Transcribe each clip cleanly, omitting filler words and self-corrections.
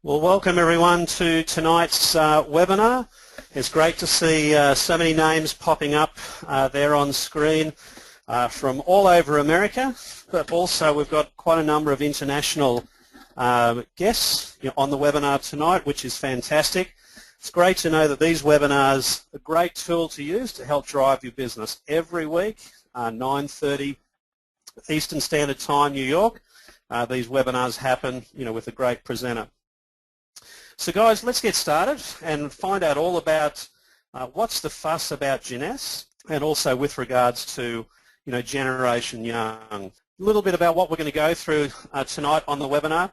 Well, welcome everyone to tonight's webinar. It's great to see so many names popping up there on screen from all over America, but also we've got quite a number of international guests on the webinar tonight, which is fantastic. It's great to know that these webinars are a great tool to use to help drive your business every week, 9:30 Eastern Standard Time, New York. These webinars happen, with a great presenter. So guys, let's get started and find out all about what's the fuss about Gen S, and also with regards to Generation Young. A little bit about what we're going to go through tonight on the webinar.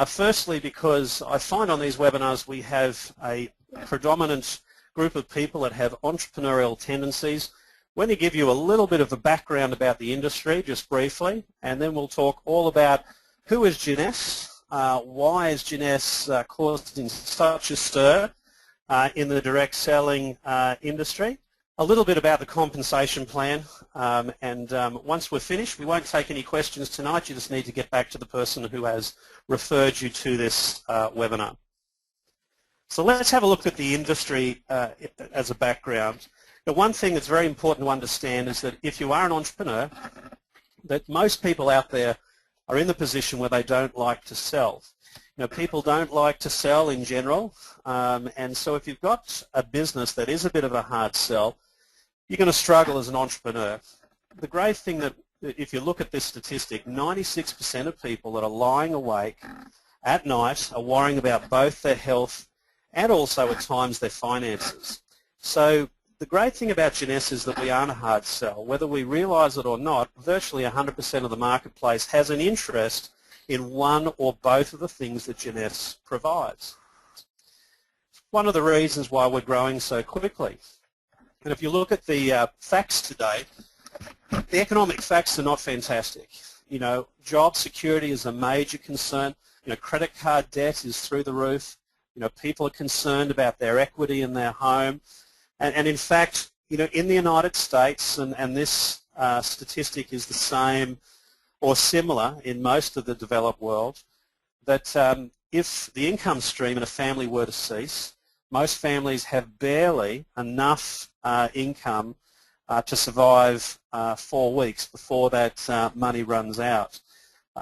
Firstly, because I find on these webinars we have a predominant group of people that have entrepreneurial tendencies. We're going to give you a little bit of a background about the industry, just briefly, and then we'll talk all about who is Gen S. Why is Gen S causing such a stir in the direct selling industry? A little bit about the compensation plan, and once we're finished, we won't take any questions tonight. You just need to get back to the person who has referred you to this webinar. So let's have a look at the industry as a background. The one thing that's very important to understand is that if you are an entrepreneur, that most people out there are in the position where they don't like to sell. People don't like to sell in general, and so if you've got a business that is a bit of a hard sell, you're going to struggle as an entrepreneur. The great thing that, if you look at this statistic, 96% of people that are lying awake at night are worrying about both their health and also at times their finances. So the great thing about Gen S is that we aren't a hard sell. Whether we realise it or not, virtually 100% of the marketplace has an interest in one or both of the things that Gen S provides. One of the reasons why we're growing so quickly. And if you look at the facts today, the economic facts are not fantastic. Job security is a major concern. Credit card debt is through the roof. People are concerned about their equity in their home. And in fact, in the United States, and this statistic is the same or similar in most of the developed world, that if the income stream in a family were to cease, most families have barely enough income to survive 4 weeks before that money runs out.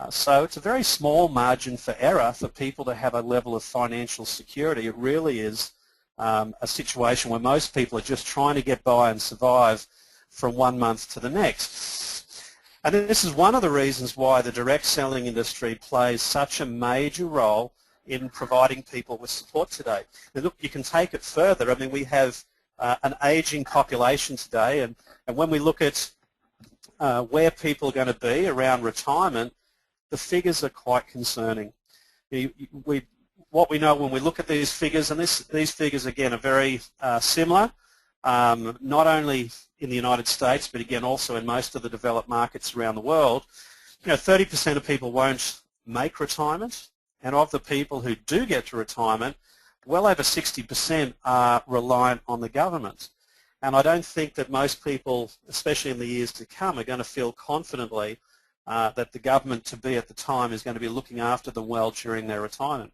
So it's a very small margin for error for people to have a level of financial security. It really is a situation where most people are just trying to get by and survive from 1 month to the next. And this is one of the reasons why the direct selling industry plays such a major role in providing people with support today. Now look, you can take it further. I mean, we have an aging population today, and when we look at where people are going to be around retirement, the figures are quite concerning. What we know when we look at these figures, and these figures again are very similar, not only in the United States, but again also in most of the developed markets around the world, 30% of people won't make retirement, and of the people who do get to retirement, well over 60% are reliant on the government. And I don't think that most people, especially in the years to come, are going to feel confidently that the government to be at the time is going to be looking after them well during their retirement.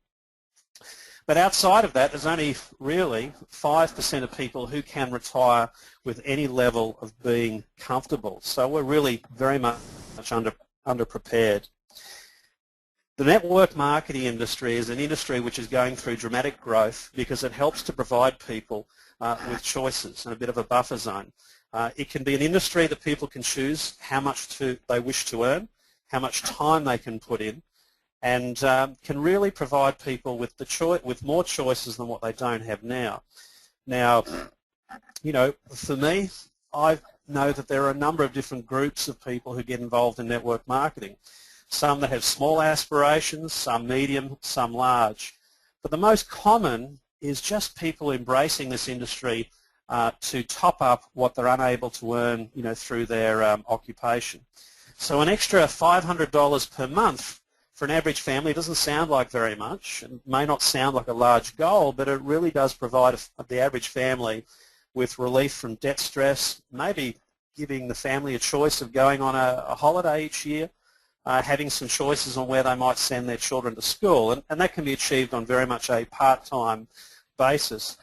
But outside of that, there's only really 5% of people who can retire with any level of being comfortable. So we're really very much underprepared. The network marketing industry is an industry which is going through dramatic growth because it helps to provide people with choices and a bit of a buffer zone. It can be an industry that people can choose how much they wish to earn, how much time they can put in, and can really provide people with with more choices than what they don't have now. Now, for me, I know that there are a number of different groups of people who get involved in network marketing. Some that have small aspirations, some medium, some large. But the most common is just people embracing this industry to top up what they're unable to earn, through their occupation. So an extra $500 per month for an average family doesn't sound like very much. It may not sound like a large goal, but it really does provide the average family with relief from debt stress, maybe giving the family a choice of going on a holiday each year, having some choices on where they might send their children to school, and that can be achieved on very much a part-time basis,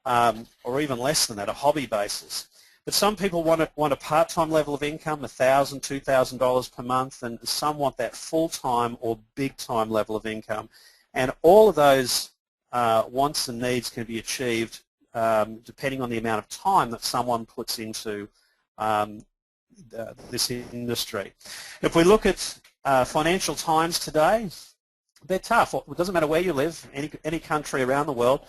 or even less than that, a hobby basis. But some people want a part-time level of income, $1,000, $2,000 per month, and some want that full-time or big-time level of income. And all of those wants and needs can be achieved depending on the amount of time that someone puts into this industry. If we look at financial times today, they're tough. It doesn't matter where you live, any country around the world.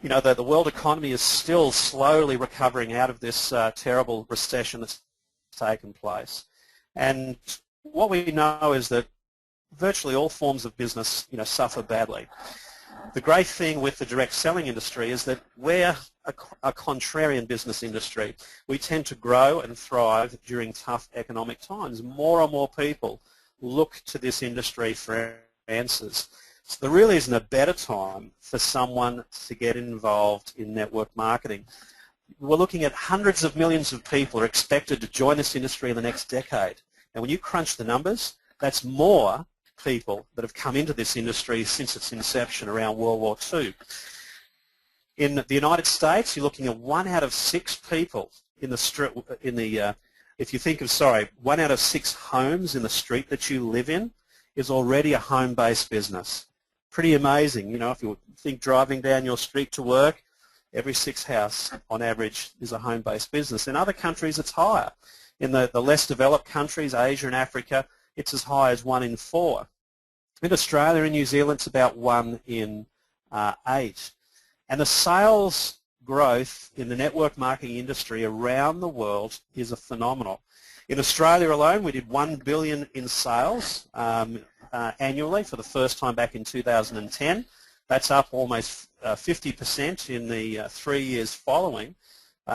You know, the world economy is still slowly recovering out of this terrible recession that's taken place. And what we know is that virtually all forms of business, you know, suffer badly. The great thing with the direct selling industry is that we're a contrarian business industry. We tend to grow and thrive during tough economic times. More and more people look to this industry for answers. So there really isn't a better time for someone to get involved in network marketing. We're looking at hundreds of millions of people are expected to join this industry in the next decade. And when you crunch the numbers, that's more people that have come into this industry since its inception around World War II. In the United States, you're looking at 1 out of 6 people in the street, if you think of, 1 out of 6 homes in the street that you live in is already a home-based business. Pretty amazing. You know, if you think driving down your street to work, every 6th house on average is a home-based business. In other countries, it's higher. In the less developed countries, Asia and Africa, it's as high as 1 in 4. In Australia and New Zealand, it's about 1 in 8. And the sales growth in the network marketing industry around the world is phenomenal. In Australia alone, we did $1 billion in sales annually for the first time back in 2010. That's up almost 50% in the 3 years following.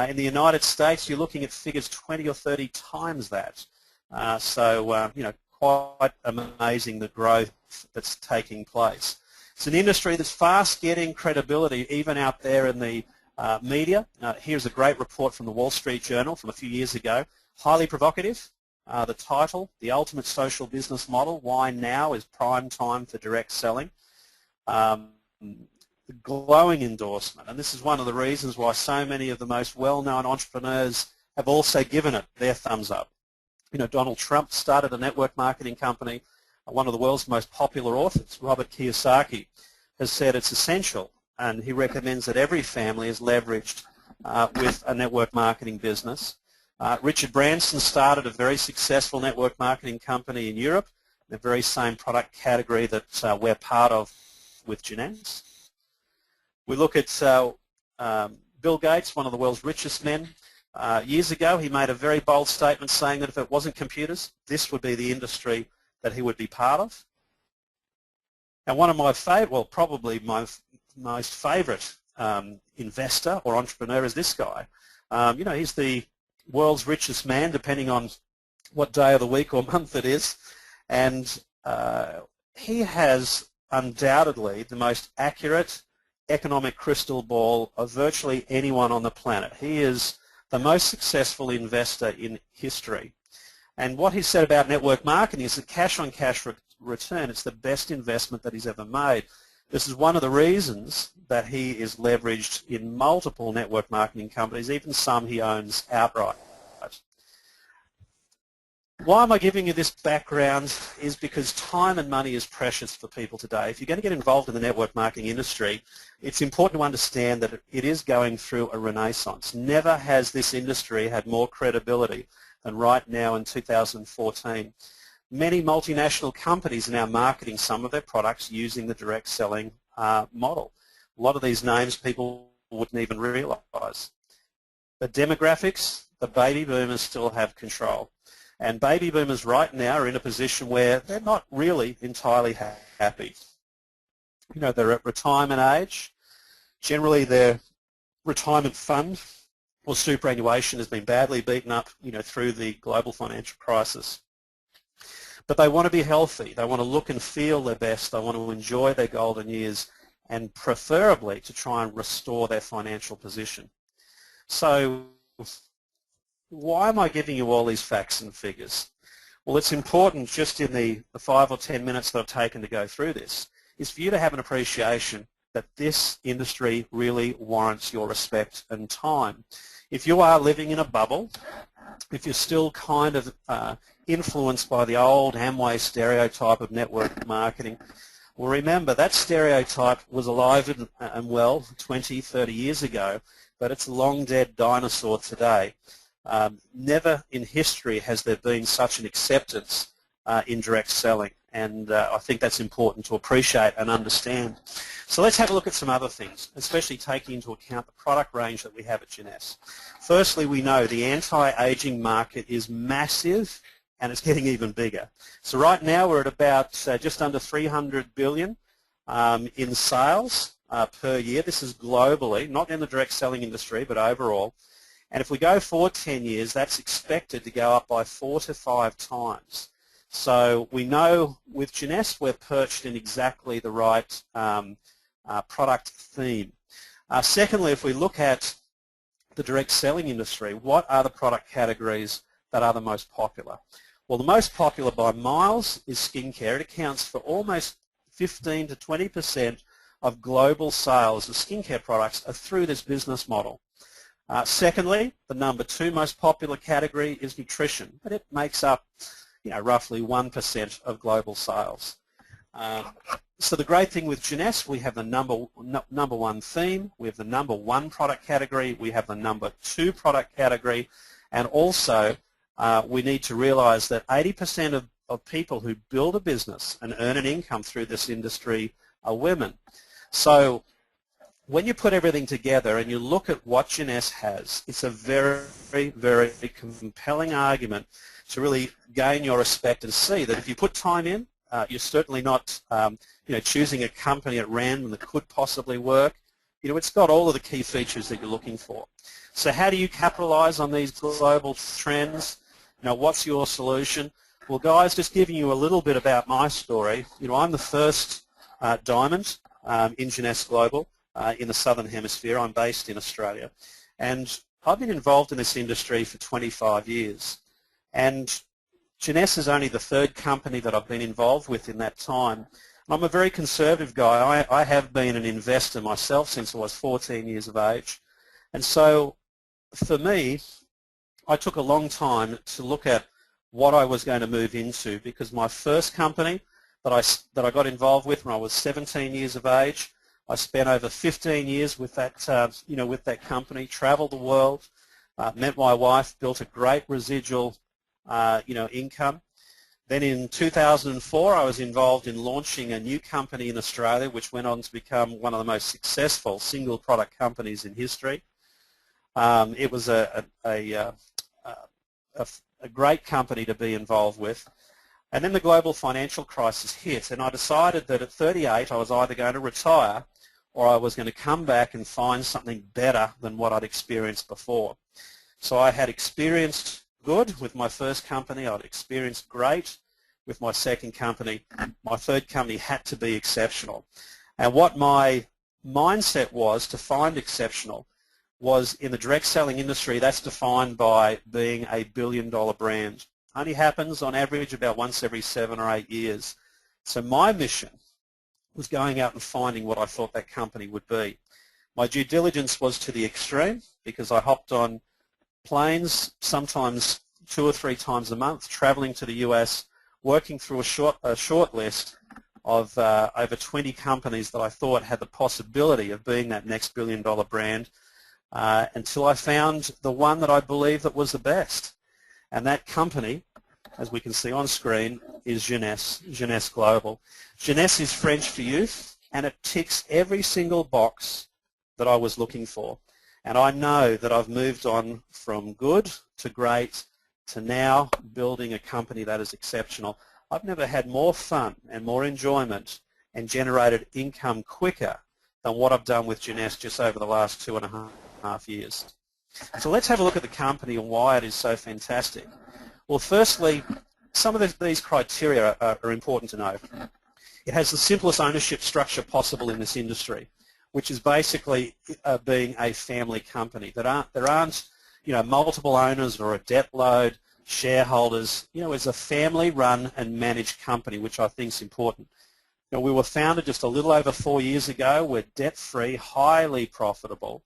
In the United States, you're looking at figures 20 or 30 times that. You know, quite amazing the growth that's taking place. It's an industry that's fast getting credibility even out there in the media. Here's a great report from the Wall Street Journal from a few years ago. Highly provocative. The title, The Ultimate Social Business Model, Why Now is Prime Time for Direct Selling. The glowing endorsement, and this is one of the reasons why so many of the most well-known entrepreneurs have also given it their thumbs up. You know, Donald Trump started a network marketing company. One of the world's most popular authors, Robert Kiyosaki, has said it's essential, and he recommends that every family is leveraged with a network marketing business. Richard Branson started a very successful network marketing company in Europe, the very same product category that we're part of with Genent's. We look at Bill Gates, one of the world's richest men. Years ago, he made a very bold statement saying that if it wasn't computers, this would be the industry that he would be part of. And one of my favorite, well, probably my most favorite investor or entrepreneur is this guy. You know, he's the world's richest man, depending on what day of the week or month it is. And he has undoubtedly the most accurate economic crystal ball of virtually anyone on the planet. He is the most successful investor in history. And what he said about network marketing is that cash-on-cash return, it's the best investment that he's ever made. This is one of the reasons that he is leveraged in multiple network marketing companies, even some he owns outright. Why am I giving you this background is because time and money is precious for people today. If you're going to get involved in the network marketing industry, it's important to understand that it is going through a renaissance. Never has this industry had more credibility than right now in 2014. Many multinational companies are now marketing some of their products using the direct selling model. A lot of these names people wouldn't even realize. The demographics, the baby boomers still have control. And baby boomers right now are in a position where they're not really entirely happy. You know, they're at retirement age. Generally, their retirement fund or superannuation has been badly beaten up, you know, through the global financial crisis. But they want to be healthy. They want to look and feel their best. They want to enjoy their golden years and preferably to try and restore their financial position. So why am I giving you all these facts and figures? Well, it's important just in the 5 or 10 minutes that I've taken to go through this, is for you to have an appreciation that this industry really warrants your respect and time. If you are living in a bubble, if you're still kind of influenced by the old Amway stereotype of network marketing, well, remember that stereotype was alive and well 20, 30 years ago, but it's a long dead dinosaur today. Never in history has there been such an acceptance in direct selling, and I think that's important to appreciate and understand. So let's have a look at some other things, especially taking into account the product range that we have at Genness. Firstly, we know the anti-aging market is massive and it's getting even bigger. So right now we're at about just under 300 billion in sales per year. This is globally, not in the direct selling industry, but overall. And if we go forward 10 years, that's expected to go up by 4 to 5 times. So we know with Genness we're perched in exactly the right product theme. Secondly, if we look at the direct selling industry, what are the product categories that are the most popular? Well, the most popular by miles is skincare. It accounts for almost 15 to 20% of global sales of skincare products are through this business model. Secondly, the number 2 most popular category is nutrition, but it makes up roughly 1% of global sales. So the great thing with Genness, we have the number 1 theme, we have the number 1 product category, we have the number 2 product category, and also we need to realize that 80% of people who build a business and earn an income through this industry are women. So when you put everything together and you look at what Genness has, it's a very, very compelling argument to really gain your respect and see that if you put time in, you're certainly not choosing a company at random that could possibly work. It's got all of the key features that you're looking for. So how do you capitalize on these global trends? What's your solution? Well, guys, just giving you a little bit about my story. I'm the first diamond in Genness Global in the Southern Hemisphere. I'm based in Australia. And I've been involved in this industry for 25 years. And Genness is only the 3rd company that I've been involved with in that time. I'm a very conservative guy. I have been an investor myself since I was 14 years of age. And so for me, I took a long time to look at what I was going to move into, because my first company that I got involved with when I was 17 years of age, I spent over 15 years with that with that company, traveled the world, met my wife, built a great residual income. Then in 2004, I was involved in launching a new company in Australia, which went on to become one of the most successful single product companies in history. It was a great company to be involved with. And then the global financial crisis hit, and I decided that at 38 I was either going to retire or I was going to come back and find something better than what I'd experienced before. So I had experienced good with my first company, I'd experienced great with my second company. My third company had to be exceptional. And what my mindset was to find exceptional was in the direct selling industry, that's defined by being a billion-dollar brand. Only happens on average about once every 7 or 8 years. So my mission was going out and finding what I thought that company would be. My due diligence was to the extreme because I hopped on planes sometimes 2 or 3 times a month, traveling to the US, working through a short list of over 20 companies that I thought had the possibility of being that next billion-dollar brand until I found the one that I believed that was the best. And that company, as we can see on screen, is Genness, Genness Global. Genness is French for youth, and it ticks every single box that I was looking for. And I know that I've moved on from good to great to now building a company that is exceptional. I've never had more fun and more enjoyment and generated income quicker than what I've done with Genness just over the last 2.5 years. So let's have a look at the company and why it is so fantastic. Well, firstly, some of these criteria are important to know. It has the simplest ownership structure possible in this industry, which is basically being a family company. There aren't multiple owners or a debt load. shareholders, is a family-run and managed company, which I think is important. We were founded just a little over 4 years ago. We're debt-free, highly profitable,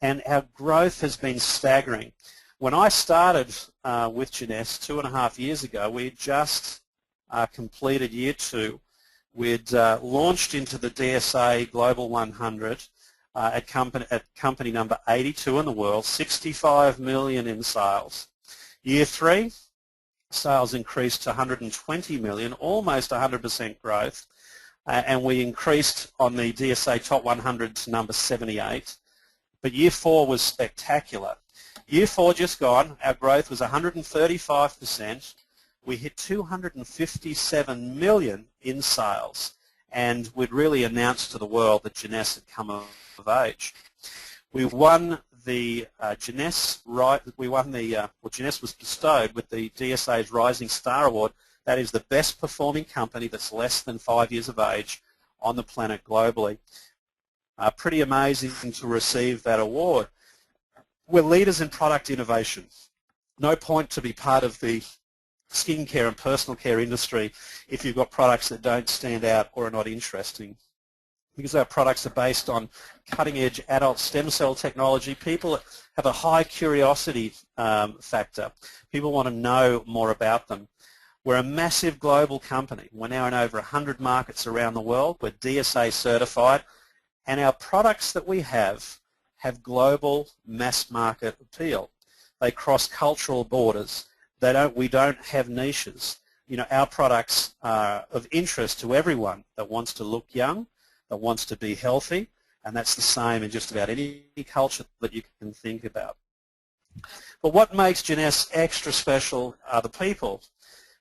and our growth has been staggering. When I started with Jeunesse 2.5 years ago, we had just completed year 2. We'd launched into the DSA Global 100 at company number 82 in the world, 65 million in sales. Year 3, sales increased to 120 million, almost 100% growth, and we increased on the DSA Top 100 to number 78. But year 4 was spectacular. Year 4 just gone, our growth was 135%. We hit 257 million in sales, and we'd really announced to the world that Jeunesse had come of age. We won the Jeunesse was bestowed with the DSA's Rising Star Award. That is the best performing company that's less than 5 years of age on the planet globally. Pretty amazing to receive that award. We're leaders in product innovation. No point to be part of the skincare and personal care industry if you've got products that don't stand out or are not interesting. Because our products are based on cutting-edge adult stem cell technology, people have a high curiosity factor. People want to know more about them. We're a massive global company. We're now in over 100 markets around the world. We're DSA certified, and our products that we have global mass market appeal. They cross cultural borders. We don't have niches. Our products are of interest to everyone that wants to look young, that wants to be healthy, and that's the same in just about any culture that you can think about. But what makes Jeunesse extra special are the people.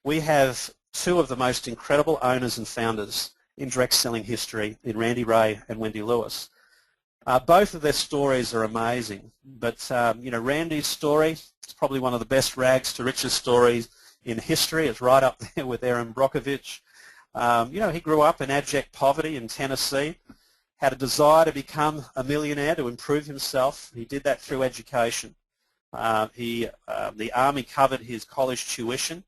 We have 2 of the most incredible owners and founders in direct selling history, in Randy Ray and Wendy Lewis. Both of their stories are amazing, but Randy's story is probably one of the best rags to riches stories in history. It's right up there with Aaron Brockovich. He grew up in abject poverty in Tennessee, had a desire to become a millionaire, to improve himself. He did that through education. The Army covered his college tuition,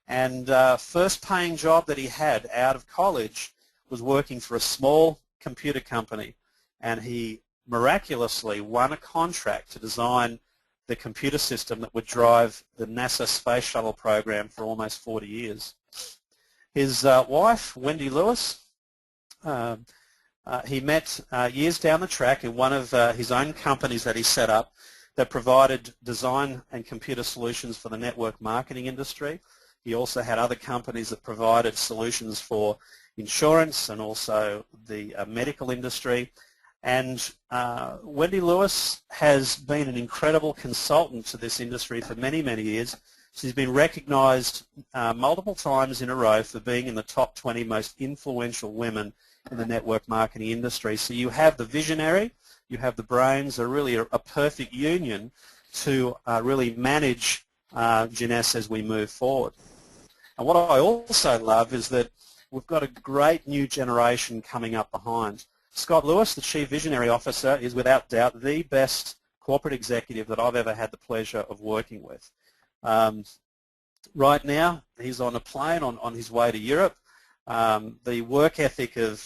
and first paying job that he had out of college was working for a small computer company, and he miraculously won a contract to design the computer system that would drive the NASA space shuttle program for almost 40 years. His wife, Wendy Lewis, he met years down the track in one of his own companies that he set up that provided design and computer solutions for the network marketing industry. He also had other companies that provided solutions for insurance and also the medical industry. And Wendy Lewis has been an incredible consultant to this industry for many, many years. She's been recognized multiple times in a row for being in the top 20 most influential women in the network marketing industry. So you have the visionary, you have the brains, are really a perfect union to really manage Jeunesse as we move forward. And what I also love is that we've got a great new generation coming up behind. Scott Lewis, the Chief Visionary Officer, is without doubt the best corporate executive that I've ever had the pleasure of working with. Right now, he's on a plane on his way to Europe. The work ethic of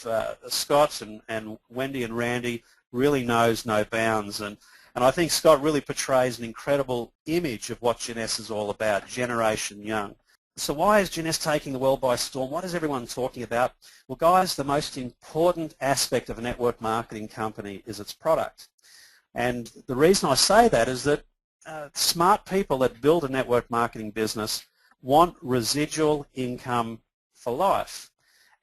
Scott and Wendy and Randy really knows no bounds. And I think Scott really portrays an incredible image of what Jeunesse is all about, Generation Young. So why is Jeunesse taking the world by storm? What is everyone talking about? Well, guys, the most important aspect of a network marketing company is its product. And the reason I say that is that smart people that build a network marketing business want residual income for life.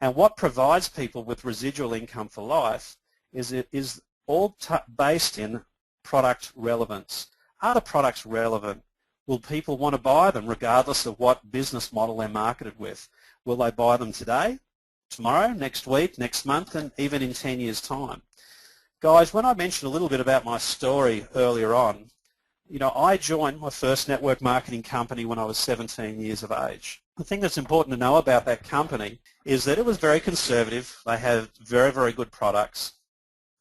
And what provides people with residual income for life is all based in product relevance. Are the products relevant? Will people want to buy them regardless of what business model they're marketed with? Will they buy them today, tomorrow, next week, next month, and even in 10 years' time? Guys, when I mentioned a little bit about my story earlier on, I joined my first network marketing company when I was 17 years of age. The thing that's important to know about that company is that it was very conservative. They have very, very good products.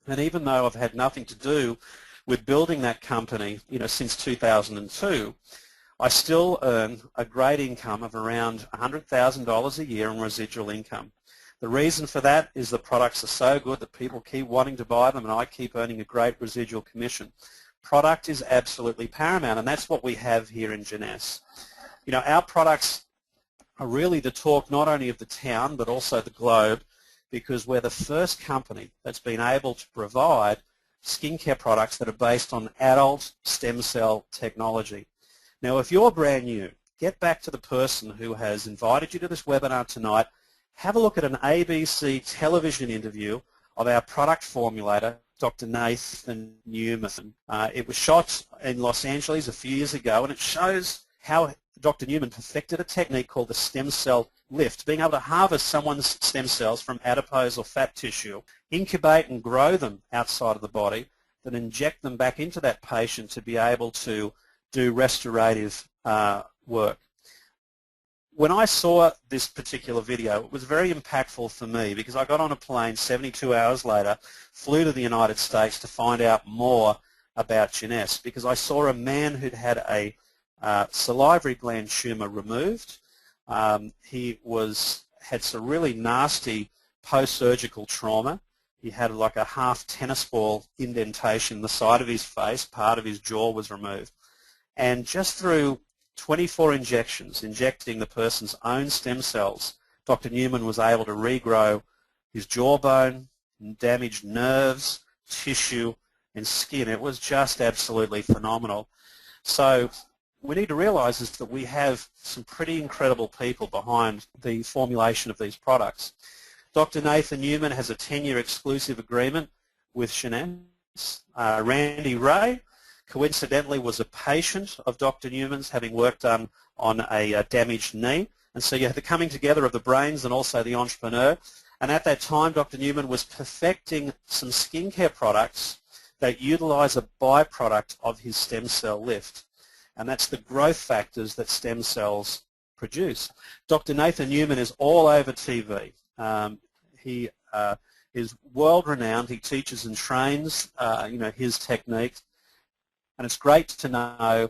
And even though I've had nothing to do with building that company, since 2002, I still earn a great income of around $100,000 a year in residual income. The reason for that is the products are so good that people keep wanting to buy them, and I keep earning a great residual commission. Product is absolutely paramount, and that's what we have here in Jeunesse. You know, our products are really the talk not only of the town but also the globe, because we're the first company that's been able to provide skincare products that are based on adult stem cell technology. Now, if you're brand new, get back to the person who has invited you to this webinar tonight. Have a look at an ABC television interview of our product formulator, Dr. Nathan Newman. It was shot in Los Angeles a few years ago, and it shows how Dr. Newman perfected a technique called the stem cell lift, being able to harvest someone's stem cells from adipose or fat tissue, incubate and grow them outside of the body, then inject them back into that patient to be able to do restorative work. When I saw this particular video, it was very impactful for me because I got on a plane 72 hours later, flew to the United States to find out more about Jeunesse, because I saw a man who'd had a salivary gland tumor removed. He had some really nasty post-surgical trauma. He had like a half tennis ball indentation in the side of his face. Part of his jaw was removed. And just through 24 injections, injecting the person's own stem cells, Dr. Newman was able to regrow his jawbone, damaged nerves, tissue, and skin. It was just absolutely phenomenal. So we need to realize is that we have some pretty incredible people behind the formulation of these products. Dr. Nathan Newman has a 10-year exclusive agreement with Jeunesse. Randy Ray, coincidentally, was a patient of Dr. Newman's, having worked on a damaged knee. And so you have the coming together of the brains and also the entrepreneur. And at that time, Dr. Newman was perfecting some skincare products that utilize a byproduct of his stem cell lift. And that's the growth factors that stem cells produce. Dr. Nathan Newman is all over TV. He is world-renowned. He teaches and trains, his techniques. And it's great to know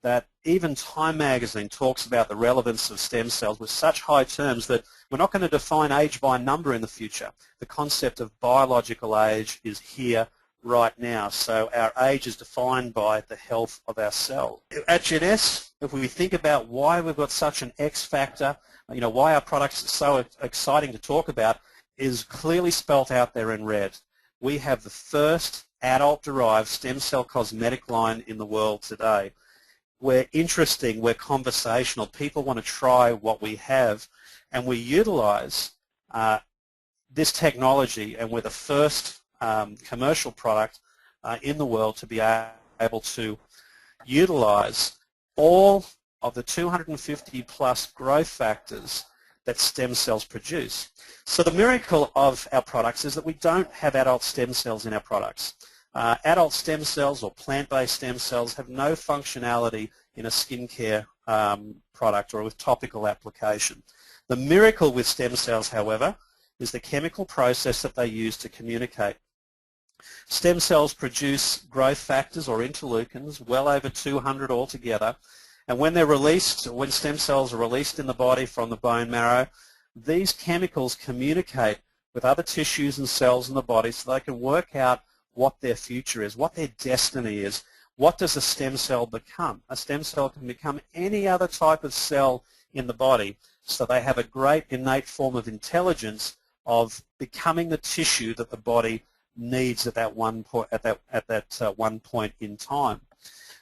that even Time magazine talks about the relevance of stem cells with such high terms that we're not going to define age by number in the future. The concept of biological age is here right now. So our age is defined by the health of our cell. At Jeunesse, if we think about why we've got such an X factor, why our products are so exciting to talk about, is clearly spelt out there in red. We have the first adult-derived stem cell cosmetic line in the world today. We're interesting, we're conversational, people want to try what we have, and we utilize this technology, and we're the first commercial product in the world to be able to utilize all of the 250 plus growth factors that stem cells produce. So the miracle of our products is that we don't have adult stem cells in our products. Adult stem cells or plant-based stem cells have no functionality in a skincare product or with topical application. The miracle with stem cells, however, is the chemical process that they use to communicate. Stem cells produce growth factors or interleukins, well over 200 altogether, and when they're released, when stem cells are released in the body from the bone marrow, these chemicals communicate with other tissues and cells in the body so they can work out what their future is, what their destiny is. What does a stem cell become? A stem cell can become any other type of cell in the body, so they have a great innate form of intelligence of becoming the tissue that the body needs at that one point in time.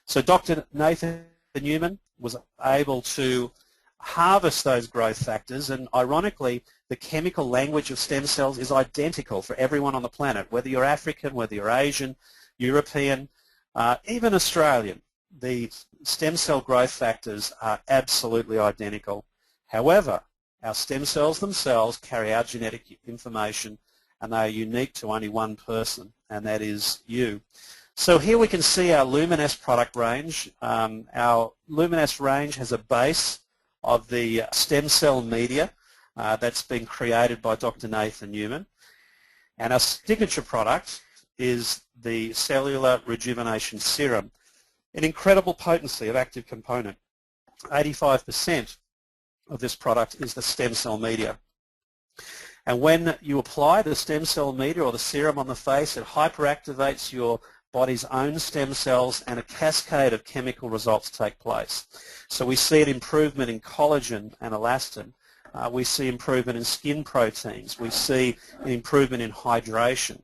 So Dr. Nathan Newman was able to harvest those growth factors, and ironically the chemical language of stem cells is identical for everyone on the planet, whether you're African, whether you're Asian, European, even Australian. The stem cell growth factors are absolutely identical. However, our stem cells themselves carry our genetic information, and they are unique to only one person, and that is you. So here we can see our Luminesse product range. Our Luminesse range has a base of the stem cell media that's been created by Dr. Nathan Newman. And our signature product is the cellular rejuvenation serum, an incredible potency of active component. 85% of this product is the stem cell media. And when you apply the stem cell media or the serum on the face, it hyperactivates your body's own stem cells and a cascade of chemical results take place. So we see an improvement in collagen and elastin. We see improvement in skin proteins. We see an improvement in hydration,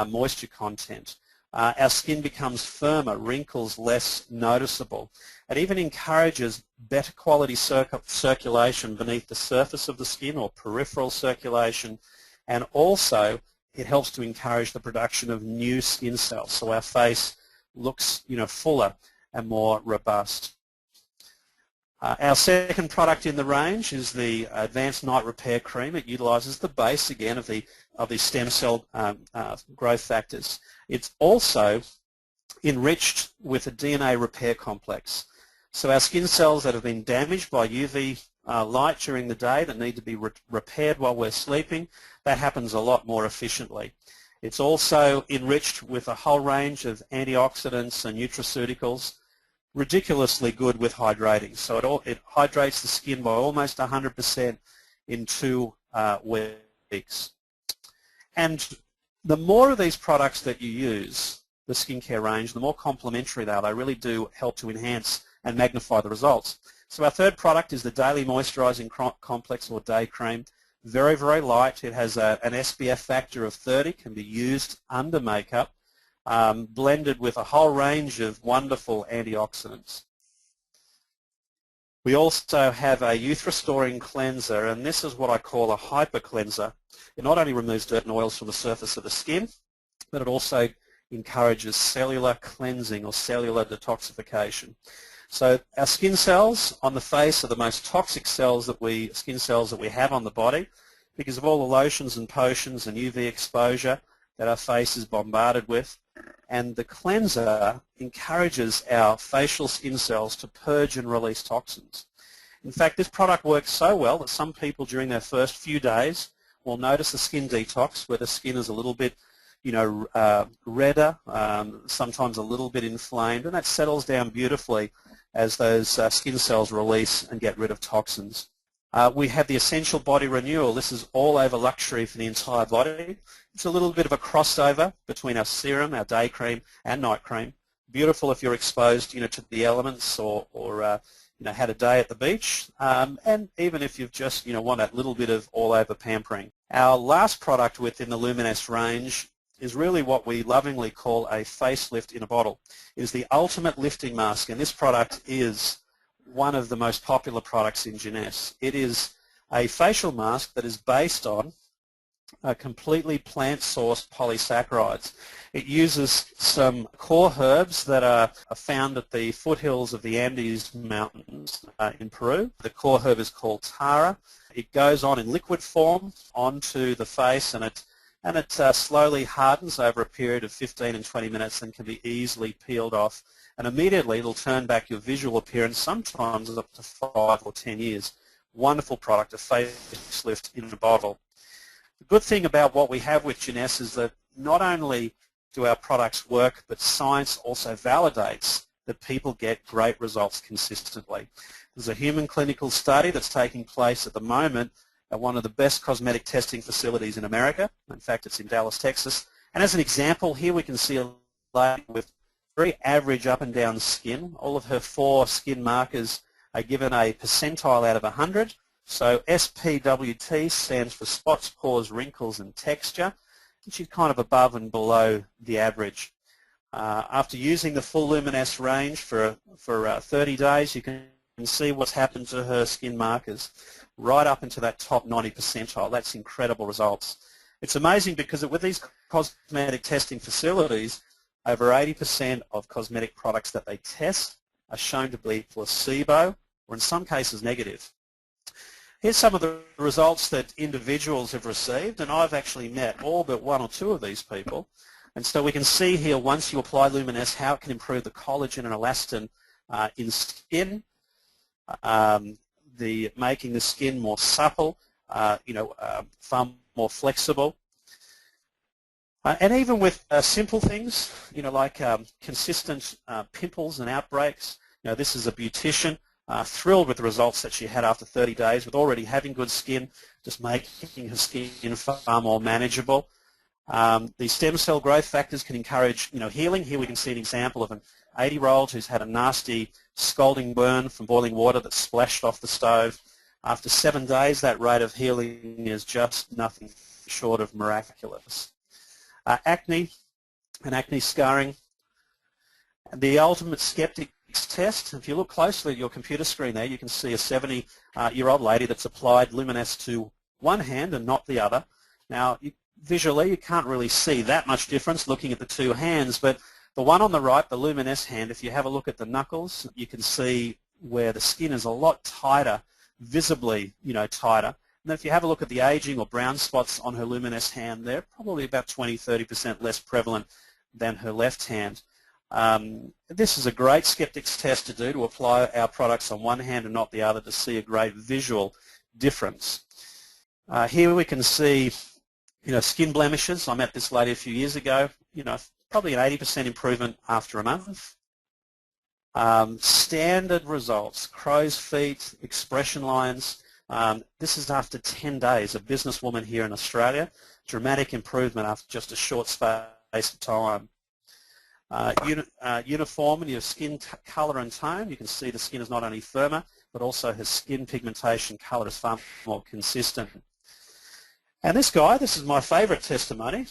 moisture content. Our skin becomes firmer, wrinkles less noticeable. It even encourages better quality circulation beneath the surface of the skin or peripheral circulation, and also it helps to encourage the production of new skin cells so our face looks fuller and more robust. Our second product in the range is the Advanced Night Repair Cream. It utilises the base again of the stem cell growth factors. It's also enriched with a DNA repair complex. So our skin cells that have been damaged by UV light during the day that need to be repaired while we're sleeping, that happens a lot more efficiently. It's also enriched with a whole range of antioxidants and nutraceuticals, ridiculously good with hydrating. So it hydrates the skin by almost 100% in 2 weeks. And the more of these products that you use, the skincare range, the more complementary they are. They really do help to enhance and magnify the results. So our third product is the Daily Moisturising Complex or Day Cream. Very, very light. It has an SPF factor of 30, can be used under makeup, blended with a whole range of wonderful antioxidants. We also have a youth restoring cleanser, and this is what I call a hyper cleanser. It not only removes dirt and oils from the surface of the skin, but it also encourages cellular cleansing or cellular detoxification. So our skin cells on the face are the most toxic skin cells that we have on the body because of all the lotions and potions and UV exposure that our face is bombarded with. And the cleanser encourages our facial skin cells to purge and release toxins. In fact, this product works so well that some people during their first few days will notice a skin detox where the skin is a little bit redder, sometimes a little bit inflamed, and that settles down beautifully as those skin cells release and get rid of toxins. We have the Essential Body Renewal. This is all over luxury for the entire body. It's a little bit of a crossover between our serum, our day cream, and night cream. Beautiful if you're exposed, to the elements or had a day at the beach, and even if you've just, want that little bit of all-over pampering. Our last product within the Luminous range is really what we lovingly call a facelift in a bottle. It is the ultimate lifting mask, and this product is one of the most popular products in Jeunesse. It is a facial mask that is based on completely plant-sourced polysaccharides. It uses some core herbs that are found at the foothills of the Andes Mountains in Peru. The core herb is called Tara. It goes on in liquid form onto the face, and it slowly hardens over a period of 15 and 20 minutes and can be easily peeled off. And immediately it'll turn back your visual appearance, sometimes up to 5 or 10 years. Wonderful product, a facelift in a bottle. The good thing about what we have with Jeunesse is that not only do our products work, but science also validates that people get great results consistently. There's a human clinical study that's taking place at the moment at one of the best cosmetic testing facilities in America. In fact, it's in Dallas, Texas. And as an example, here we can see a lady with very average up and down skin. All of her 4 skin markers are given a percentile out of 100. So SPWT stands for spots, pores, wrinkles, and texture. And she's kind of above and below the average. After using the full Luminous range for 30 days, you can see what's happened to her skin markers right up into that top 90 percentile. That's incredible results. It's amazing because with these cosmetic testing facilities, over 80% of cosmetic products that they test are shown to be placebo or in some cases negative. Here's some of the results that individuals have received, and I've actually met all but 1 or 2 of these people. And so we can see here, once you apply Luminous, how it can improve the collagen and elastin in skin, making the skin more supple, far more flexible. And even with simple things, like consistent pimples and outbreaks. This is a beautician thrilled with the results that she had after 30 days, with already having good skin, just making her skin far more manageable. The stem cell growth factors can encourage, healing. Here we can see an example of an 80-year-old who's had a nasty scalding burn from boiling water that splashed off the stove. After 7 days, that rate of healing is just nothing short of miraculous. Acne and acne scarring. The ultimate skeptic's test, if you look closely at your computer screen there, you can see a 70-year-old lady that's applied Luminesce to one hand and not the other. Now, visually, you can't really see that much difference looking at the two hands, but the one on the right, the Luminesce hand, if you have a look at the knuckles, you can see where the skin is a lot tighter, visibly, tighter. And then if you have a look at the aging or brown spots on her Luminesce hand, they're probably about 20-30% less prevalent than her left hand. This is a great skeptic's test to do, to apply our products on one hand and not the other, to see a great visual difference. Here we can see, skin blemishes. I met this lady a few years ago, probably an 80% improvement after a month. Standard results, crow's feet, expression lines. This is after 10 days, a businesswoman here in Australia. Dramatic improvement after just a short space of time. Uniformity of skin colour and tone. You can see the skin is not only firmer, but also her skin pigmentation colour is far more consistent. And this guy, this is my favourite testimony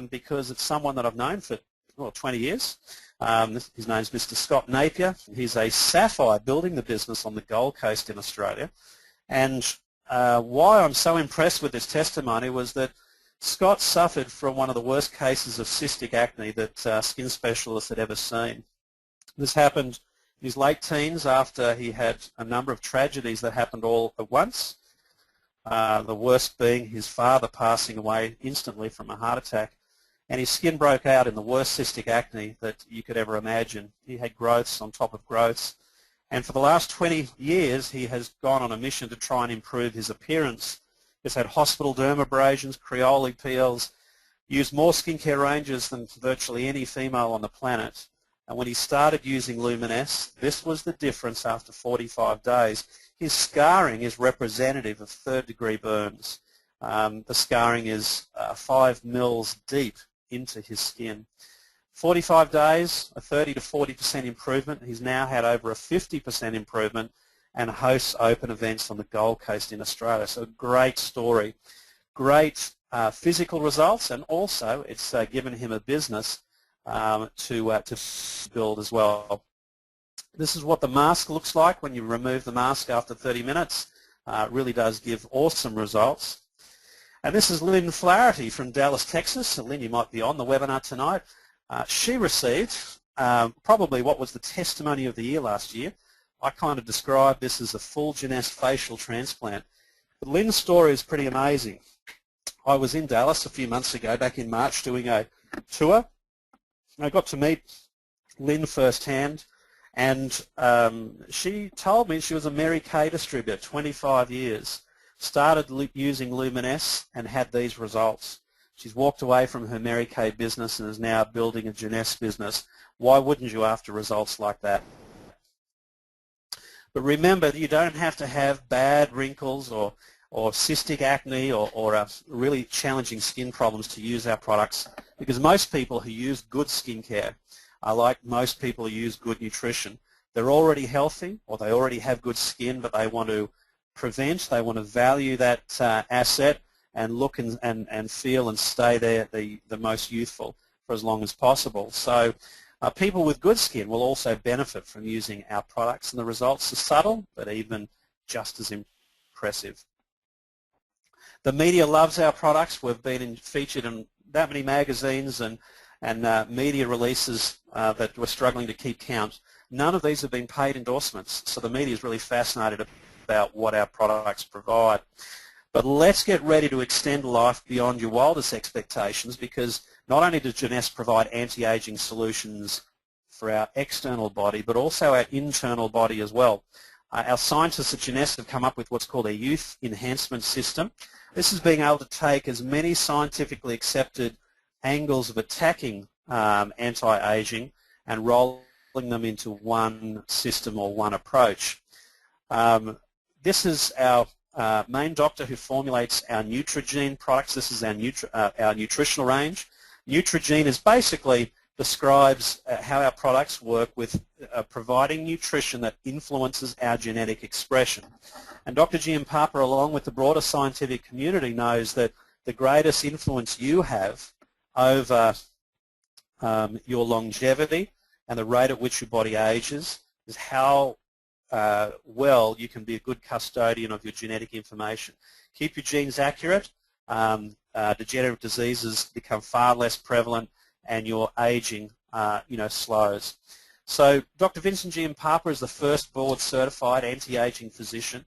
because it's someone that I've known for 20 years. His name's Mr. Scott Napier. He's a sapphire building the business on the Gold Coast in Australia. And why I'm so impressed with this testimony was that Scott suffered from one of the worst cases of cystic acne that skin specialists had ever seen. This happened in his late teens after he had a number of tragedies that happened all at once. The worst being his father passing away instantly from a heart attack. And his skin broke out in the worst cystic acne that you could ever imagine. He had growths on top of growths. And for the last 20 years, he has gone on a mission to try and improve his appearance. He's had hospital dermabrasions, creole peels, used more skincare ranges than virtually any female on the planet. And when he started using Luminesce, this was the difference after 45 days. His scarring is representative of third-degree burns. The scarring is 5 mils deep into his skin. 45 days, a 30 to 40% improvement. He's now had over a 50% improvement and hosts open events on the Gold Coast in Australia. So great story. Great physical results, and also it's given him a business to build as well. This is what the mask looks like when you remove the mask after 30 minutes. It really does give awesome results. And this is Lynn Flaherty from Dallas, Texas. Lynn, you might be on the webinar tonight. She received probably what was the testimony of the year last year. I kind of described this as a full Jeunesse facial transplant. But Lynn's story is pretty amazing. I was in Dallas a few months ago, back in March, doing a tour. I got to meet Lynn firsthand, and she told me she was a Mary Kay distributor, 25 years. Started using Luminesce and had these results. She's walked away from her Mary Kay business and is now building a Jeunesse business. Why wouldn't you after results like that? But remember, you don't have to have bad wrinkles or cystic acne or really challenging skin problems to use our products, because most people who use good skincare are like most people who use good nutrition. They're already healthy, or they already have good skin, but they want to they want to value that asset and look and feel and stay there the most youthful for as long as possible. So people with good skin will also benefit from using our products, and the results are subtle but even just as impressive. The media loves our products. We've been featured in that many magazines and media releases that we're struggling to keep count. None of these have been paid endorsements, so the media is really fascinated about what our products provide. But let's get ready to extend life beyond your wildest expectations, because not only does Jeunesse provide anti-aging solutions for our external body, but also our internal body as well. Our scientists at Jeunesse have come up with what's called a youth enhancement system. This is being able to take as many scientifically accepted angles of attacking anti-aging and rolling them into one system or one approach. This is our main doctor who formulates our Neutrogene products. This is our nutritional range. Neutrogene is basically describes how our products work with providing nutrition that influences our genetic expression. And Dr. Giampapa, along with the broader scientific community, knows that the greatest influence you have over your longevity and the rate at which your body ages is how well you can be a good custodian of your genetic information. Keep your genes accurate, degenerative diseases become far less prevalent, and your aging slows. So Dr. Vincent Giampapa is the first board-certified anti-aging physician.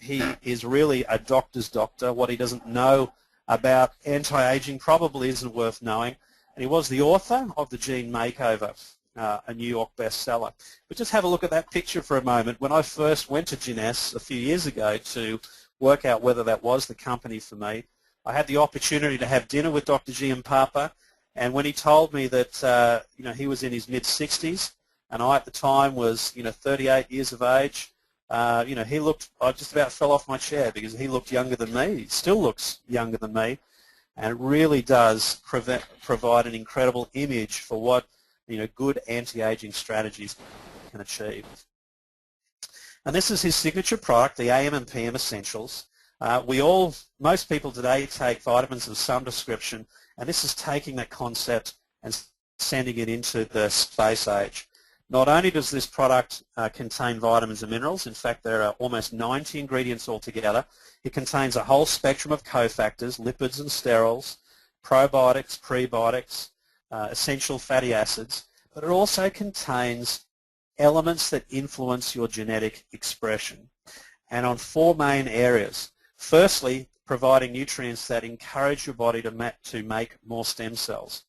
He is really a doctor's doctor. What he doesn't know about anti-aging probably isn't worth knowing. And he was the author of The Gene Makeover, a New York bestseller. But just have a look at that picture for a moment. When I first went to Jeunesse a few years ago to work out whether that was the company for me, I had the opportunity to have dinner with Dr. Giampapa, and when he told me that he was in his mid-60s and I at the time was 38 years of age, he looked, I just about fell off my chair because he looked younger than me. He still looks younger than me, and it really does provide an incredible image for what good anti-aging strategies can achieve. And this is his signature product, the AM and PM Essentials. Most people today take vitamins of some description, and this is taking that concept and sending it into the space age. Not only does this product contain vitamins and minerals, in fact there are almost 90 ingredients altogether, it contains a whole spectrum of cofactors, lipids and sterols, probiotics, prebiotics, essential fatty acids, but it also contains elements that influence your genetic expression, and on 4 main areas. Firstly, providing nutrients that encourage your body to make more stem cells.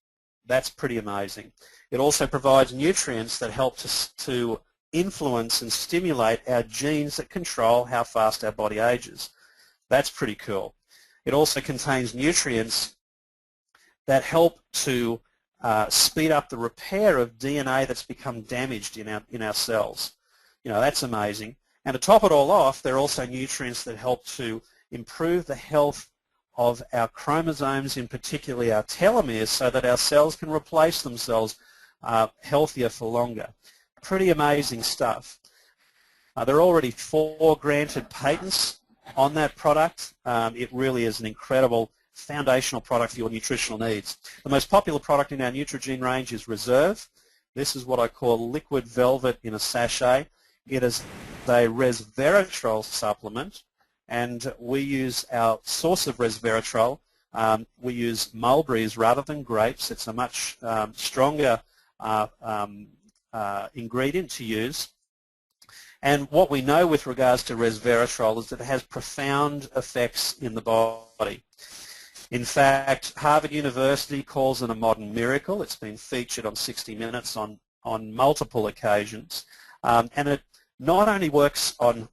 That's pretty amazing. It also provides nutrients that help to influence and stimulate our genes that control how fast our body ages. That's pretty cool. It also contains nutrients that help to speed up the repair of DNA that's become damaged in our cells. That's amazing. And to top it all off, there are also nutrients that help to improve the health of our chromosomes, in particular our telomeres, so that our cells can replace themselves healthier for longer. Pretty amazing stuff. There are already 4 granted patents on that product. It really is an incredible foundational product for your nutritional needs. The most popular product in our Neutrogene range is Reserve. This is what I call liquid velvet in a sachet. It is a resveratrol supplement, and we use our source of resveratrol. We use mulberries rather than grapes. It's a much stronger ingredient to use. And what we know with regards to resveratrol is that it has profound effects in the body. In fact, Harvard University calls it a modern miracle. It's been featured on 60 Minutes on multiple occasions. And it not only works on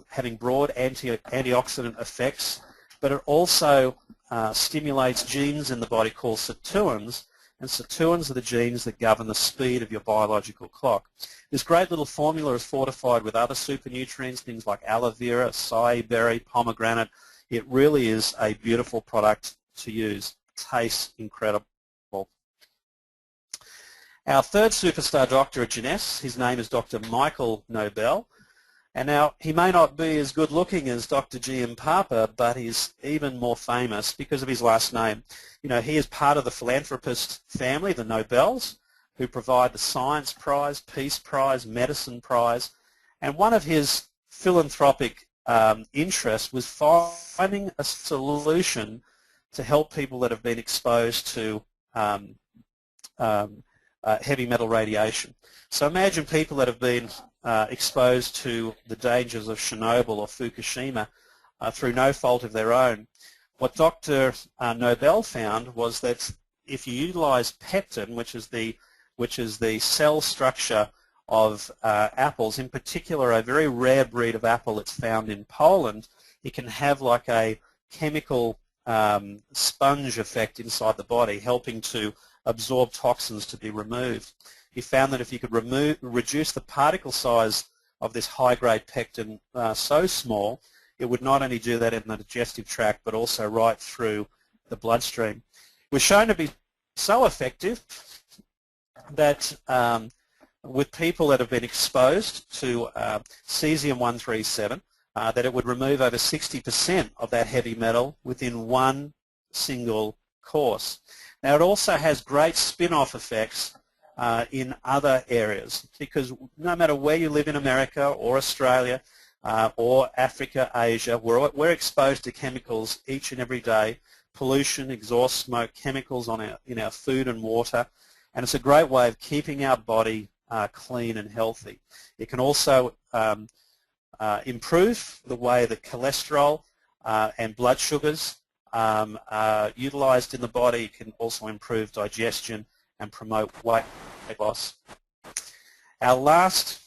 having broad antioxidant effects, but it also stimulates genes in the body called sirtuins, and sirtuins are the genes that govern the speed of your biological clock. This great little formula is fortified with other super nutrients, things like aloe vera, acai berry, pomegranate. It really is a beautiful product to use. Tastes incredible. Our third superstar doctor at Jeunesse, his name is Dr. Michael Nobel. And now, he may not be as good looking as Dr. Giampapa, but he's even more famous because of his last name. He is part of the philanthropist family, the Nobels, who provide the Science Prize, Peace Prize, Medicine Prize. And one of his philanthropic interests was finding a solution to help people that have been exposed to heavy metal radiation. So imagine people that have been exposed to the dangers of Chernobyl or Fukushima through no fault of their own. What Dr. Nobel found was that if you utilize pectin, which is the cell structure of apples, in particular a very rare breed of apple that's found in Poland, it can have like a chemical sponge effect inside the body, helping to absorb toxins to be removed. He found that if you could reduce the particle size of this high-grade pectin so small, it would not only do that in the digestive tract but also right through the bloodstream. It was shown to be so effective that with people that have been exposed to cesium-137, that it would remove over 60% of that heavy metal within one single course. Now it also has great spin-off effects in other areas, because no matter where you live in America or Australia or Africa, Asia, we're exposed to chemicals each and every day, pollution, exhaust smoke, chemicals in our food and water, and it's a great way of keeping our body clean and healthy. It can also improve the way that cholesterol and blood sugars are utilised in the body. It can also improve digestion and promote weight loss. Our last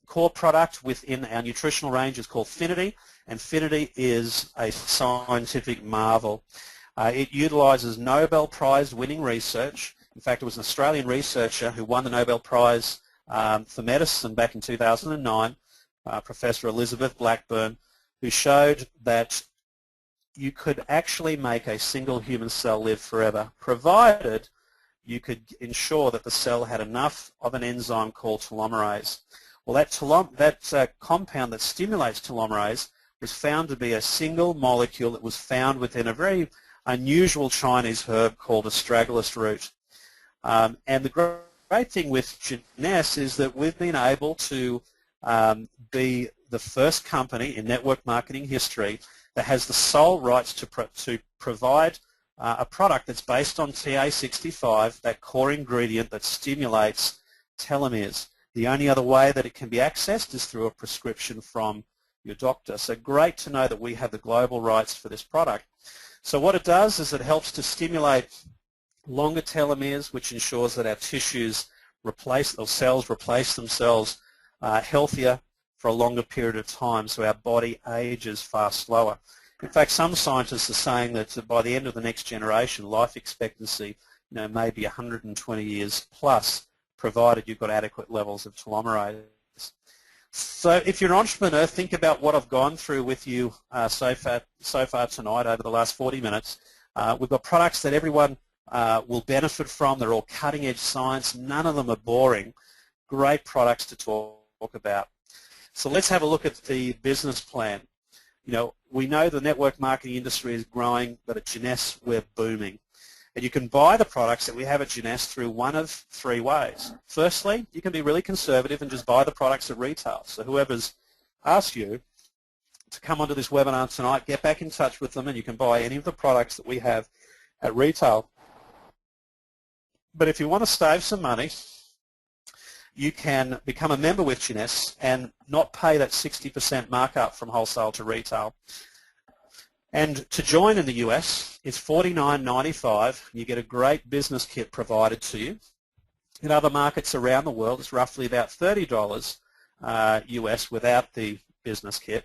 core product within our nutritional range is called Finity, and Finity is a scientific marvel. It utilises Nobel Prize winning research. In fact, it was an Australian researcher who won the Nobel Prize for medicine back in 2009, Professor Elizabeth Blackburn, who showed that you could actually make a single human cell live forever, provided you could ensure that the cell had enough of an enzyme called telomerase. Well, that compound that stimulates telomerase was found to be a single molecule that was found within a very unusual Chinese herb called astragalus root. And the great thing with Jeunesse is that we've been able to be the first company in network marketing history that has the sole rights to provide a product that's based on TA65, that core ingredient that stimulates telomeres. The only other way that it can be accessed is through a prescription from your doctor. So great to know that we have the global rights for this product. So what it does is it helps to stimulate longer telomeres, which ensures that our tissues cells replace themselves healthier for a longer period of time, so our body ages far slower. In fact, some scientists are saying that by the end of the next generation, life expectancy may be 120 years plus, provided you've got adequate levels of telomerase. So if you're an entrepreneur, think about what I've gone through with you so far tonight over the last 40 minutes. We've got products that everyone will benefit from. They're all cutting-edge science. None of them are boring. Great products to talk about. So let's have a look at the business plan. We know the network marketing industry is growing, but at Jeunesse we're booming. And you can buy the products that we have at Jeunesse through one of three ways. Firstly, you can be really conservative and just buy the products at retail. So whoever's asked you to come onto this webinar tonight, get back in touch with them and you can buy any of the products that we have at retail. But if you want to save some money, you can become a member with Jeunesse and not pay that 60% markup from wholesale to retail. And to join in the US, it's $49.95. You get a great business kit provided to you. In other markets around the world, it's roughly about $30 US without the business kit.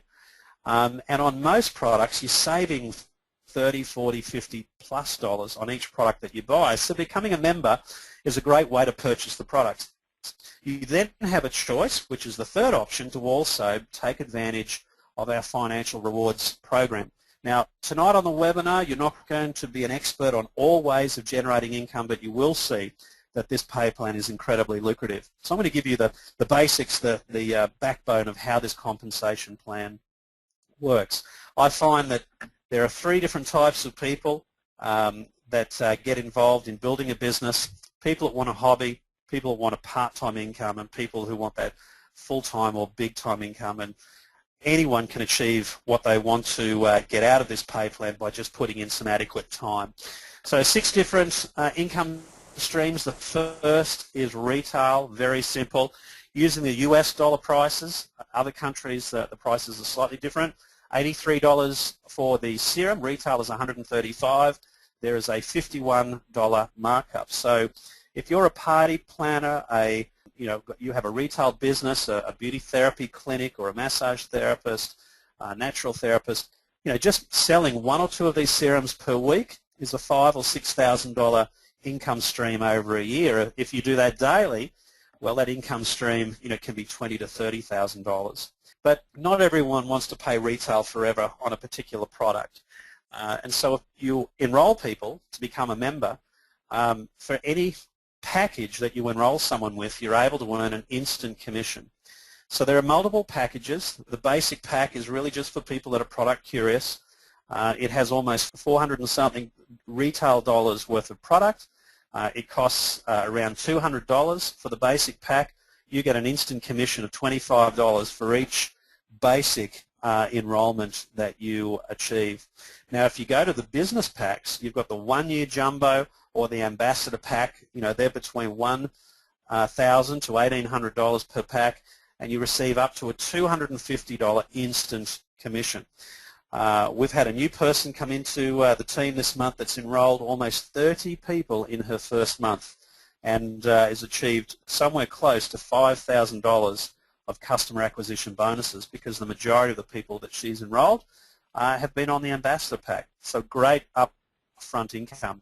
And on most products, you're saving $30, $40, $50 plus dollars on each product that you buy. So becoming a member is a great way to purchase the product. You then have a choice, which is the third option, to also take advantage of our financial rewards program. Now, tonight on the webinar, you're not going to be an expert on all ways of generating income, but you will see that this pay plan is incredibly lucrative. So I'm going to give you the basics, the backbone of how this compensation plan works. I find that there are three different types of people that get involved in building a business: people that want a hobby, people that want a part-time income, and people who want that full-time or big-time income. And anyone can achieve what they want to get out of this pay plan by just putting in some adequate time. So 6 different income streams. The first is retail, very simple. Using the US dollar prices, other countries the prices are slightly different. $83 for the serum, retail is $135. There is a $51 markup. So if you're a party planner, you have a retail business, a beauty therapy clinic, or a massage therapist, a natural therapist, just selling 1 or 2 of these serums per week is a $5,000 or $6,000 income stream over a year. If you do that daily, well, that income stream, can be $20,000 to $30,000. But not everyone wants to pay retail forever on a particular product. And so if you enroll people to become a member, for any package that you enroll someone with, you're able to earn an instant commission. So there are multiple packages. The basic pack is really just for people that are product curious. It has almost 400 and something retail dollars worth of product. It costs around $200 for the basic pack. You get an instant commission of $25 for each basic enrollment that you achieve. Now, if you go to the business packs, you've got the 1-year jumbo or the ambassador pack. They're between $1,000 to $1,800 per pack, and you receive up to a $250 instant commission. We've had a new person come into the team this month that's enrolled almost 30 people in her first month and has achieved somewhere close to $5,000 of customer acquisition bonuses because the majority of the people that she's enrolled have been on the ambassador pack. So great upfront income.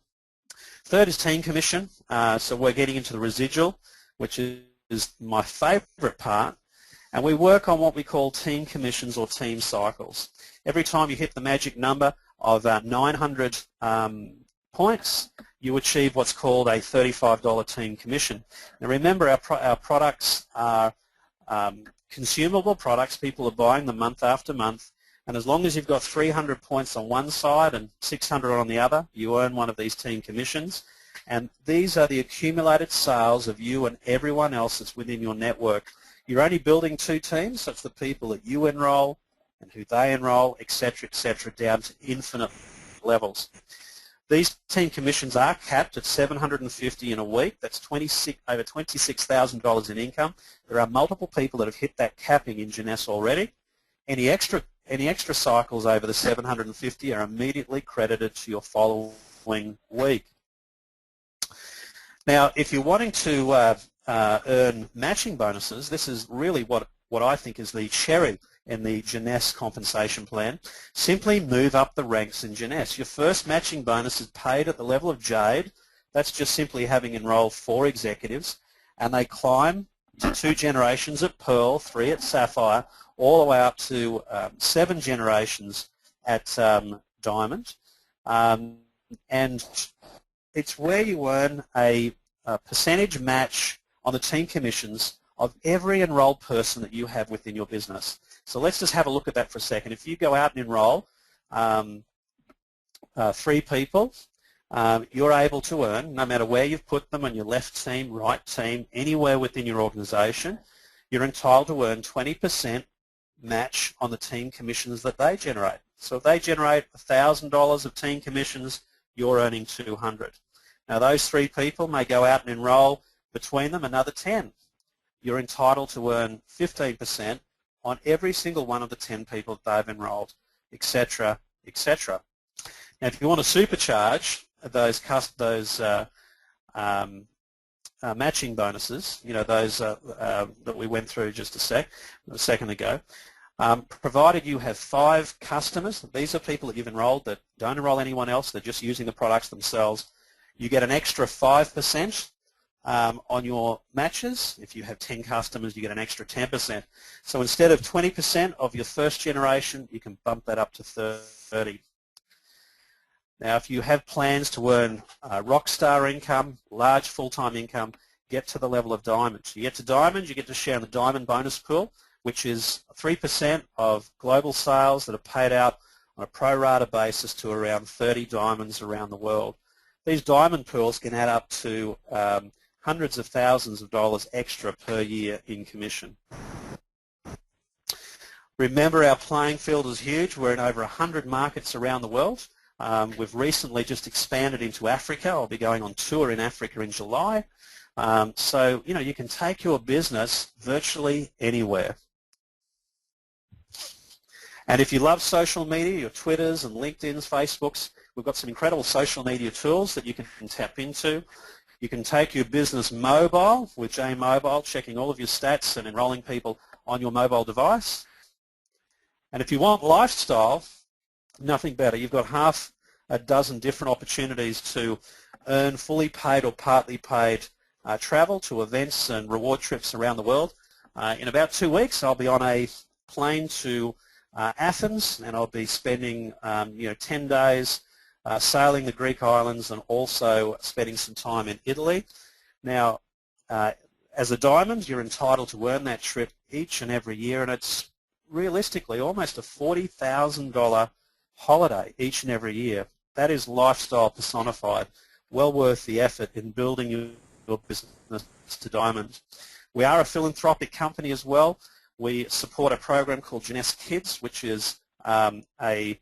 Third is team commission. So we're getting into the residual, which is my favorite part. And we work on what we call team commissions or team cycles. Every time you hit the magic number of 900 points, you achieve what's called a $35 team commission. Now remember, our products are consumable products. People are buying them month after month. And as long as you've got 300 points on one side and 600 on the other, you earn one of these team commissions. And these are the accumulated sales of you and everyone else that's within your network. You're only building 2 teams, so it's the people that you enroll and who they enroll, etc., down to infinite levels. These team commissions are capped at $750 in a week. That's over $26,000 in income. There are multiple people that have hit that capping in Jeunesse already. Any extra cycles over the $750 are immediately credited to your following week. Now, if you're wanting to earn matching bonuses, this is really what I think is the cherry in the Jeunesse compensation plan. Simply move up the ranks in Jeunesse. Your first matching bonus is paid at the level of Jade. That's just simply having enrolled 4 executives, and they climb to 2 generations at Pearl, 3 at Sapphire, all the way up to 7 generations at Diamond. And it's where you earn a percentage match on the team commissions of every enrolled person that you have within your business. So let's just have a look at that for a second. If you go out and enroll 3 people, you're able to earn, no matter where you've put them on your left team, right team, anywhere within your organization, you're entitled to earn 20% match on the team commissions that they generate. So if they generate $1,000 of team commissions, you're earning $200. Now those 3 people may go out and enroll between them another 10. You're entitled to earn 15% on every single one of the 10 people that they've enrolled, etc., etc. Now, if you want to supercharge those matching bonuses, those that we went through just a second ago, provided you have 5 customers, these are people that you've enrolled that don't enroll anyone else, they're just using the products themselves, you get an extra 5% on your matches. If you have 10 customers, you get an extra 10%. So instead of 20% of your first generation, you can bump that up to 30%. Now, if you have plans to earn rockstar income, large full-time income, get to the level of Diamond. So you get to Diamond, you get to share in the Diamond bonus pool, which is 3% of global sales that are paid out on a pro rata basis to around 30 diamonds around the world. These diamond pools can add up to hundreds of thousands of dollars extra per year in commission. Remember, our playing field is huge. We're in over 100 markets around the world. We've recently just expanded into Africa. I'll be going on tour in Africa in July. So, you can take your business virtually anywhere. And if you love social media, your Twitters and LinkedIn's, Facebooks, we've got some incredible social media tools that you can tap into. You can take your business mobile with J Mobile, checking all of your stats and enrolling people on your mobile device. And if you want lifestyle, nothing better. You've got half a dozen different opportunities to earn fully paid or partly paid travel to events and reward trips around the world. In about 2 weeks, I'll be on a plane to Athens, and I'll be spending 10 days sailing the Greek islands and also spending some time in Italy. Now, as a diamond, you're entitled to earn that trip each and every year, and it's realistically almost a $40,000 holiday each and every year. That is lifestyle personified. Well worth the effort in building your business to diamond. We are a philanthropic company as well. We support a program called Jeunesse Kids, which is a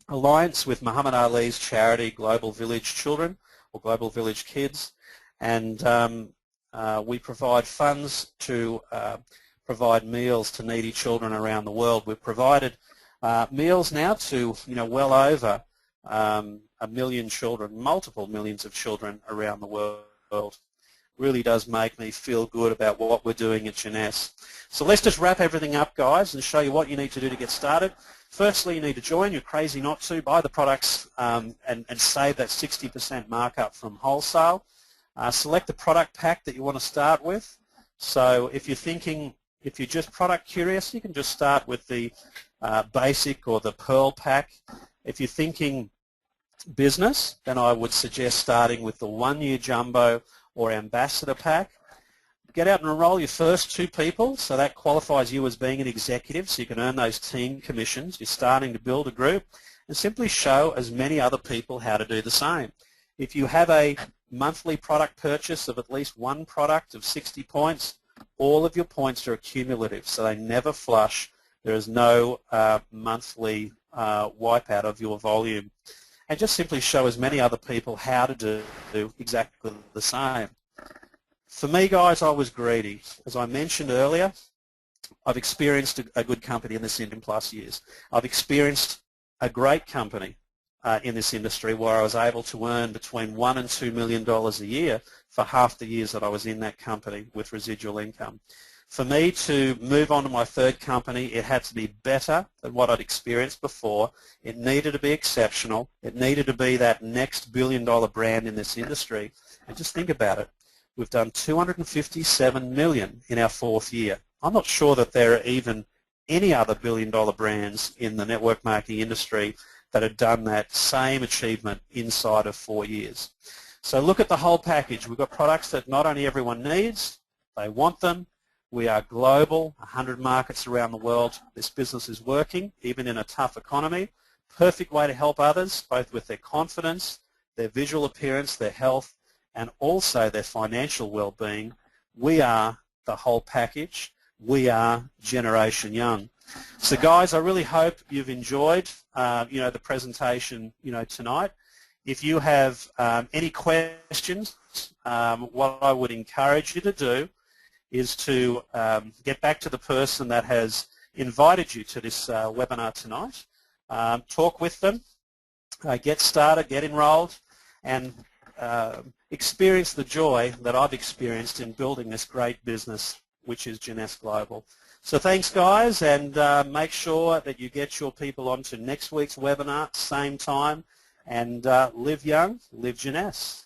alliance with Muhammad Ali's charity Global Village Children, or Global Village Kids, and we provide funds to provide meals to needy children around the world. We've provided meals now to well over 1 million children, multiple millions of children around the world. Really does make me feel good about what we're doing at Jeunesse. So let's just wrap everything up, guys, and show you what you need to do to get started. Firstly, you need to join. You're crazy not to. Buy the products and save that 60% markup from wholesale. Select the product pack that you want to start with. So if you're just product curious, you can just start with the basic or the pearl pack. If you're thinking business, then I would suggest starting with the 1-year jumbo or ambassador pack. Get out and enroll your first 2 people, so that qualifies you as being an executive, so you can earn those team commissions. You're starting to build a group, and simply show as many other people how to do the same. If you have a monthly product purchase of at least 1 product of 60 points, all of your points are cumulative, so they never flush. There is no monthly wipeout of your volume. And just simply show as many other people how to do exactly the same. For me, guys, I was greedy. As I mentioned earlier, I've experienced a good company in this industry plus years. I've experienced a great company in this industry where I was able to earn between $1 and $2 million a year for half the years that I was in that company with residual income. For me to move on to my third company, it had to be better than what I'd experienced before. It needed to be exceptional. It needed to be that next billion-dollar brand in this industry. And just think about it. We've done $257 million in our 4th year. I'm not sure that there are even any other billion-dollar brands in the network marketing industry that have done that same achievement inside of 4 years. So look at the whole package. We've got products that not only everyone needs, they want them. We are global, 100 markets around the world. This business is working, even in a tough economy. Perfect way to help others, both with their confidence, their visual appearance, their health, and also their financial well-being. We are the whole package. We are Generation Young. So, guys, I really hope you've enjoyed, the presentation, tonight. If you have any questions, what I would encourage you to do is to get back to the person that has invited you to this webinar tonight. Talk with them, get started, get enrolled, and experience the joy that I've experienced in building this great business, which is Jeunesse Global. So thanks, guys, and make sure that you get your people onto next week's webinar, same time, and live young, live Jeunesse.